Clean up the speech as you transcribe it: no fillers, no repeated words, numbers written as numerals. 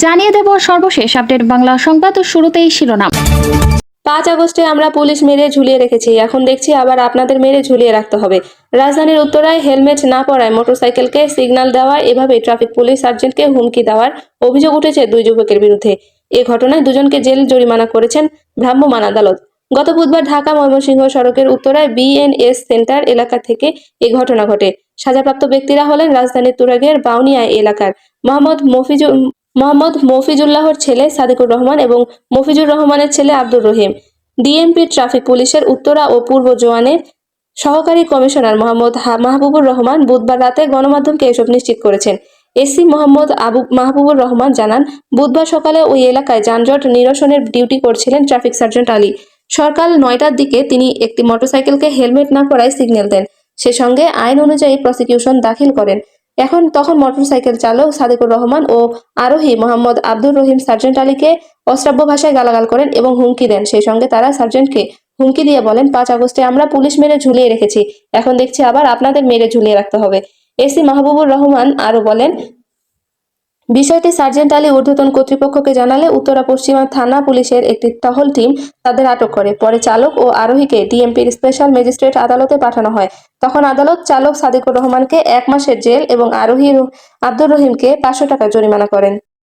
জানিয়ে দেব সর্বশেষ আপডেট বাংলা সংবাদ। শুরুতেই শিরোনাম। 5 আগস্টে আমরা পুলিশ মেরে ঝুলিয়ে রেখেছি, এখন দেখছি আবার আপনাদের মেরে ঝুলিয়ে রাখতে হবে। রাজধানীর উত্তরায় হেলমেট না পরায় মোটরসাইকেলকে সিগন্যাল দেওয়া, এভাবে ট্রাফিক পুলিশ সার্জেন্টকে হুমকি দেওয়ার অভিযোগ উঠেছে 2 যুবকের বিরুদ্ধে। এ ঘটনায় দুজনকে জেল জরিমানা করেছেন ভ্রাম্যমাণ আদালত। গত বুধবার ঢাকা ময়মনসিংহ সড়কের উত্তরায় বিএনএস সেন্টার এলাকা থেকে এ ঘটনা ঘটে। সাজাপ্রাপ্ত ব্যক্তিরা হলেন রাজধানীর তুরাগের বাউনিয়া এলাকার মোহাম্মদ মফিজুল্লাহর ছেলে সাদিকুর রহমান এবং মফিজুর রহমানের ছেলে আব্দুর রহিম। ডিএমপি ট্রাফিক পুলিশের উত্তরা ও পূর্ব জোয়ানের সহকারী কমিশনার মোহাম্মদ মাহবুবুর রহমান বুধবার রাতে গণমাধ্যমকে এসব নিশ্চিত করেছেন। এসি মোহাম্মদ মাহবুবুর রহমান জানান, বুধবার সকালে ওই এলাকায় যানজট নিরসনের ডিউটি করছিলেন ট্রাফিক সার্জেন্ট আলী। সকাল 9টার দিকে তিনি একটি মোটরসাইকেলকে হেলমেট না পরায় সিগন্যাল দেন। সে সঙ্গে আইন অনুযায়ী প্রসিকিউশন দাখিল করেন। তখন মোটরসাইকেল চালক সাদিকুর রহমান ও আরোহী মোহাম্মদ আব্দুর রহিম সার্জেন্ট আলীকে অশ্রাব্য ভাষায় গালাগাল করেন এবং হুমকি দেন। সেই সঙ্গে তারা সার্জেন্টকে হুমকি দিয়ে বলেন, 5 আগস্টে আমরা পুলিশ মেরে ঝুলিয়ে রেখেছি, এখন দেখছি আবার আপনাদের মেরে ঝুলিয়ে রাখতে হবে। এসি মাহবুবুর রহমান আরো বলেন, বিষয়টি সার্জেন্ট আলী ঊর্ধ্বতন কর্তৃপক্ষকে জানালে উত্তরা পশ্চিমা থানা পুলিশের একটি টহল টিম তাদের আটক করে। পরে চালক ও আরোহীকে ডিএমপির স্পেশাল ম্যাজিস্ট্রেট আদালতে পাঠানো হয়। তখন আদালত চালক সাদিকুর রহমানকে 1 মাসের জেল এবং আরোহী আব্দুর রহিমকে 500 টাকা জরিমানা করেন।